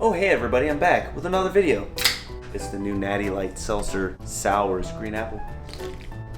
Oh hey everybody, I'm back with another video. It's the new Natty Light Seltzer Sours Green Apple.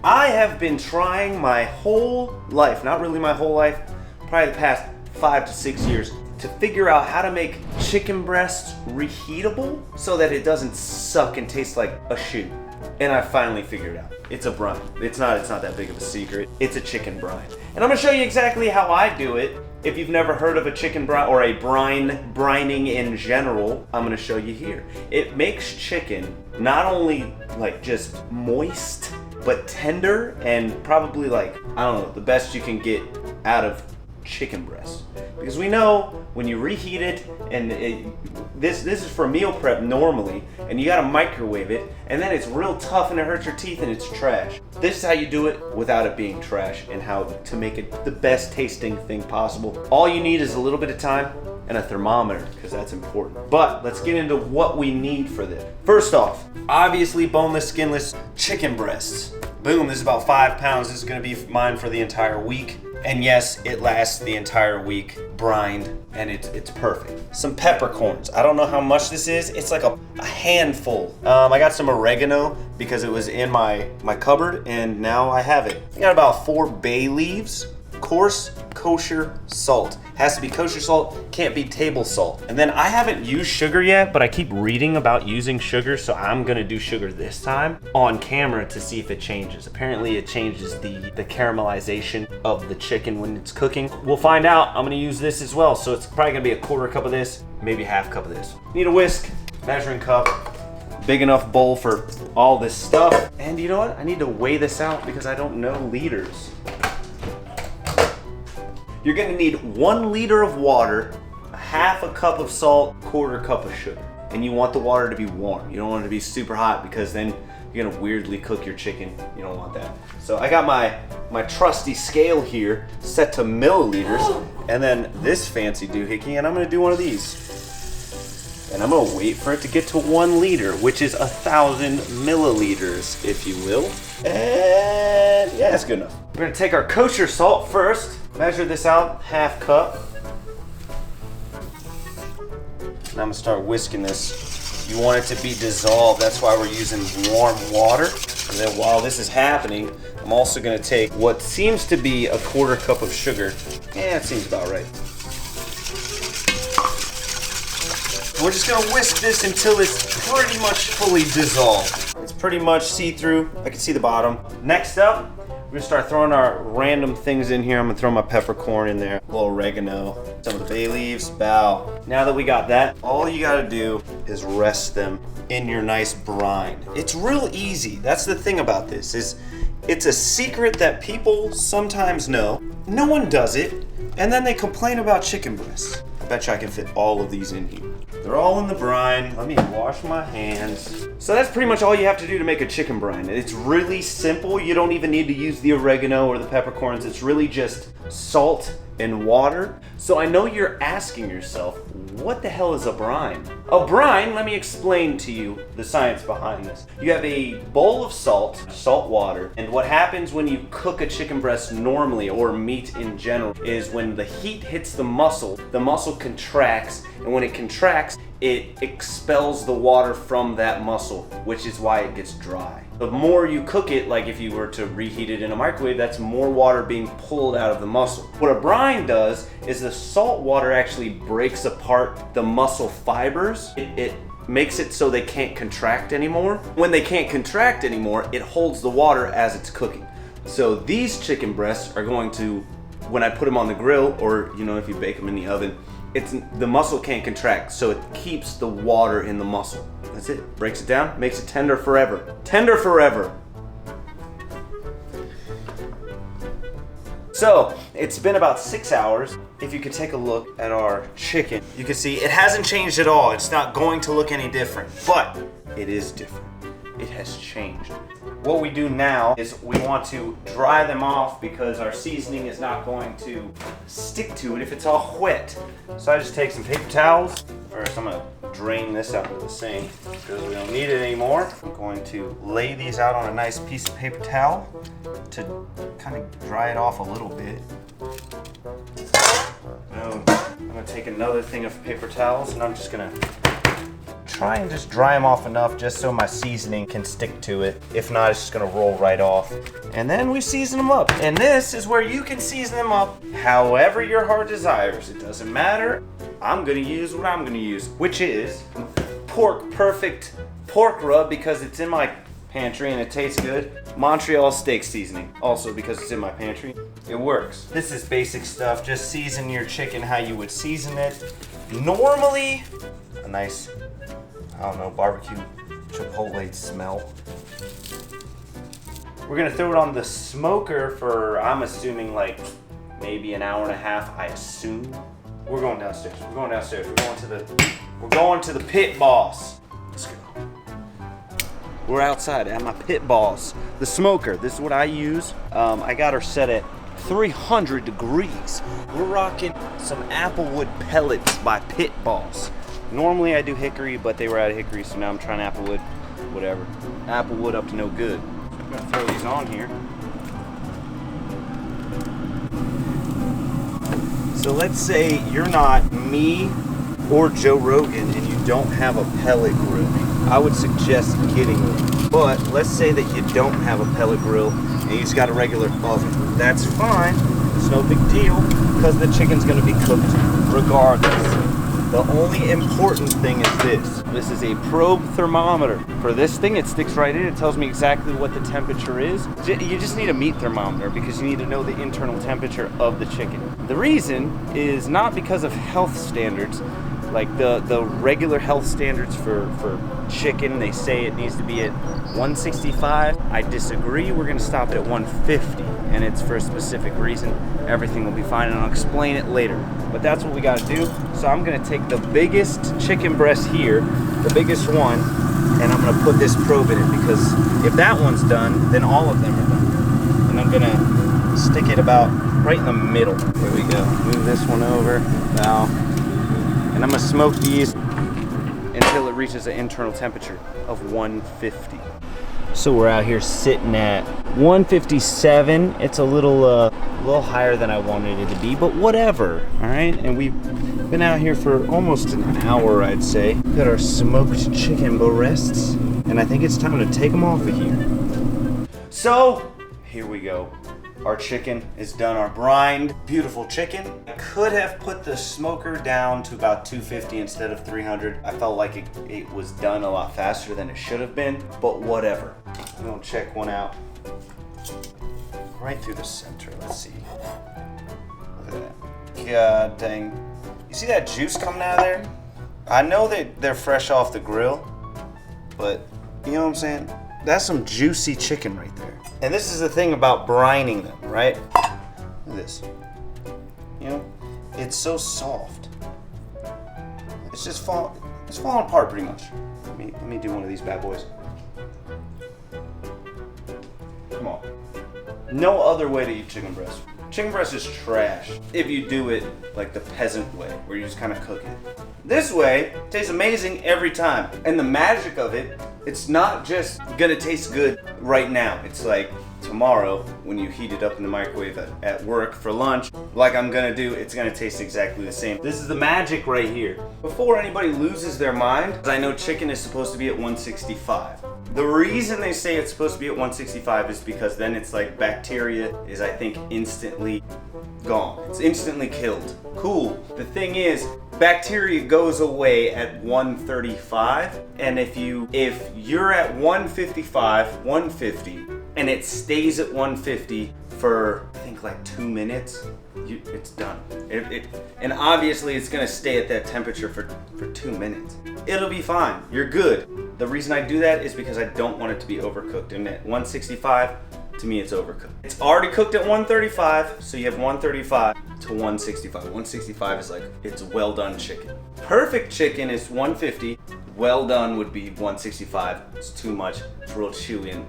I have been trying my whole life, not really my whole life, probably the past 5 to 6 years, to figure out how to make chicken breasts reheatable so that it doesn't suck and taste like a shoe. And I finally figured it out. It's a brine. It's not that big of a secret. It's a chicken brine. And I'm gonna show you exactly how I do it. If you've never heard of a chicken brine or a brining in general, I'm gonna show you here. It makes chicken not only like just moist, but tender and probably like, I don't know, the best you can get out of chicken breast. Because we know when you reheat it, and this is for meal prep normally, and you gotta microwave it, and then it's real tough and it hurts your teeth and it's trash. This is how you do it without it being trash and how to make it the best tasting thing possible. All you need is a little bit of time and a thermometer, because that's important. But let's get into what we need for this. First off, obviously boneless, skinless chicken breasts. Boom, this is about 5 pounds. This is gonna be mine for the entire week. And yes, it lasts the entire week, brined, and it's perfect. Some peppercorns. I don't know how much this is. It's like a handful. I got some oregano because it was in my cupboard, and now I have it. I got about 4 bay leaves. Coarse kosher salt. Has to be kosher salt, can't be table salt. And then I haven't used sugar yet, but I keep reading about using sugar, so I'm gonna do sugar this time on camera to see if it changes. Apparently it changes the caramelization of the chicken when it's cooking. We'll find out. I'm gonna use this as well, so it's probably gonna be a 1/4 cup of this, maybe 1/2 cup of this. Need a whisk, measuring cup, big enough bowl for all this stuff. And you know what? I need to weigh this out because I don't know liters. You're gonna need 1 liter of water, 1/2 cup of salt, 1/4 cup of sugar. And you want the water to be warm. You don't want it to be super hot because then you're gonna weirdly cook your chicken. You don't want that. So I got my trusty scale here set to milliliters, and then this fancy doohickey, and I'm gonna do one of these. And I'm gonna wait for it to get to 1 liter, which is 1,000 milliliters, if you will. And yeah, that's good enough. We're gonna take our kosher salt first. Measure this out, 1/2 cup. And I'm gonna start whisking this. You want it to be dissolved, that's why we're using warm water. And then while this is happening, I'm also gonna take what seems to be a 1/4 cup of sugar. Yeah, it seems about right. We're just gonna whisk this until it's pretty much fully dissolved. It's pretty much see-through. I can see the bottom. Next up, we're gonna start throwing our random things in here. I'm gonna throw my peppercorn in there, a little oregano, some of the bay leaves, bow. Now that we got that, all you gotta do is rest them in your nice brine. It's real easy. That's the thing about this, is it's a secret that people sometimes know. No one does it, and then they complain about chicken breasts. I bet you I can fit all of these in here. They're all in the brine. Let me wash my hands. So that's pretty much all you have to do to make a chicken brine. It's really simple. You don't even need to use the oregano or the peppercorns. It's really just salt and water. So I know you're asking yourself, what the hell is a brine? A brine, let me explain to you the science behind this. You have a bowl of salt water, and what happens when you cook a chicken breast normally, or meat in general, is when the heat hits the muscle contracts, and when it contracts, it expels the water from that muscle, which is why it gets dry. The more you cook it, like if you were to reheat it in a microwave, that's more water being pulled out of the muscle. What a brine does is the salt water actually breaks apart the muscle fibers. It makes it so they can't contract anymore. When they can't contract anymore, it holds the water as it's cooking. So these chicken breasts are going to, when I put them on the grill, or you know, if you bake them in the oven, the muscle can't contract, so it keeps the water in the muscle. That's it. Breaks it down, makes it tender forever. Tender forever. So, it's been about 6 hours. If you could take a look at our chicken, you can see it hasn't changed at all. It's not going to look any different, but it is different. It has changed. What we do now is we want to dry them off because our seasoning is not going to stick to it if it's all wet. So I just take some paper towels. First, I'm gonna drain this out of the sink because we don't need it anymore. I'm going to lay these out on a nice piece of paper towel to kind of dry it off a little bit. Now, I'm gonna take another thing of paper towels and I'm just gonna try and just dry them off enough just so my seasoning can stick to it. If not, it's just gonna roll right off. And then we season them up. And this is where you can season them up however your heart desires. It doesn't matter. I'm gonna use what I'm gonna use, which is Pork Perfect pork rub because it's in my pantry and it tastes good. Montreal steak seasoning, also because it's in my pantry. It works. This is basic stuff. Just season your chicken how you would season it. Normally, a nice, I don't know, barbecue chipotle smell. We're gonna throw it on the smoker for, I'm assuming, like maybe an hour and a half, I assume. We're going downstairs. We're going downstairs. We're going to the pit boss. Let's go. We're outside at my pit boss, the smoker. This is what I use. I got her set at 300 degrees. We're rocking some applewood pellets by Pit Boss. Normally I do hickory, but they were out of hickory, so now I'm trying applewood. Whatever. Applewood up to no good. I'm gonna throw these on here. So let's say you're not me or Joe Rogan and you don't have a pellet grill. I would suggest getting one. But let's say that you don't have a pellet grill and you just got a regular oven. That's fine. It's no big deal because the chicken's gonna be cooked regardless. The only important thing is this. This is a probe thermometer. For this thing, it sticks right in. It tells me exactly what the temperature is. You just need a meat thermometer because you need to know the internal temperature of the chicken. The reason is not because of health standards. Like the regular health standards for chicken, they say it needs to be at 165. I disagree. We're gonna stop it at 150, and it's for a specific reason. Everything will be fine, and I'll explain it later. But that's what we gotta do. So I'm gonna take the biggest chicken breast here, the biggest one, and I'm gonna put this probe in it because if that one's done, then all of them are done. And I'm gonna stick it about right in the middle. There we go. Move this one over. Now. And I'm gonna smoke these until it reaches an internal temperature of 150. So we're out here sitting at 157. It's a little higher than I wanted it to be, but whatever. All right, and we've been out here for almost an hour, I'd say. Got our smoked chicken breasts, and I think it's time to take them off of here. So here we go. Our chicken is done, our brined, beautiful chicken. I could have put the smoker down to about 250 instead of 300. I felt like it was done a lot faster than it should have been, but whatever. I'm gonna check one out. Right through the center, let's see. Look at that. God dang. You see that juice coming out of there? I know that they're fresh off the grill, but you know what I'm saying? That's some juicy chicken right there. And this is the thing about brining them, right? Look at this. You know, it's so soft. It's just falling apart pretty much. Let me do one of these bad boys. Come on. No other way to eat chicken breast. Chicken breast is trash if you do it like the peasant way, where you just kind of cook it. This way, it tastes amazing every time. And the magic of it, it's not just gonna taste good right now. It's like tomorrow when you heat it up in the microwave at work for lunch, like I'm gonna do, it's gonna taste exactly the same. This is the magic right here. Before anybody loses their mind, I know chicken is supposed to be at 165. The reason they say it's supposed to be at 165 is because then it's like bacteria is, I think, instantly gone. It's instantly killed. Cool. The thing is, bacteria goes away at 135, and if you're at 155, 150, and it stays at 150 for I think like 2 minutes, it's done. And obviously it's gonna stay at that temperature for 2 minutes. It'll be fine. You're good. The reason I do that is because I don't want it to be overcooked. And at 165, to me, it's overcooked. It's already cooked at 135, so you have 135 to 165. 165 is like, it's well done chicken. Perfect chicken is 150. Well done would be 165. It's too much. It's real chewy and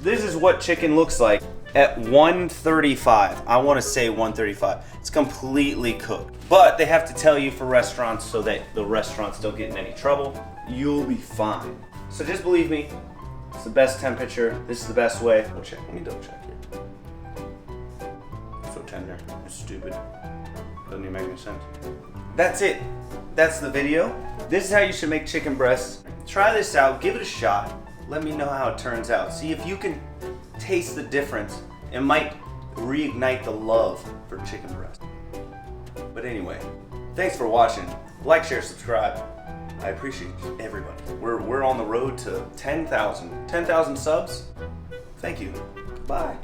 This is what chicken looks like at 135. I want to say 135. It's completely cooked. But they have to tell you for restaurants so that the restaurants don't get in any trouble. You'll be fine. So just believe me, it's the best temperature. This is the best way. Double check. Let me double check here. So tender. It's stupid. Doesn't even make any sense. That's it. That's the video. This is how you should make chicken breasts. Try this out, give it a shot. Let me know how it turns out. See if you can taste the difference. It might reignite the love for chicken breast. But anyway, thanks for watching. Like, share, subscribe. I appreciate everybody. We're on the road to 10,000 subs. Thank you. Bye.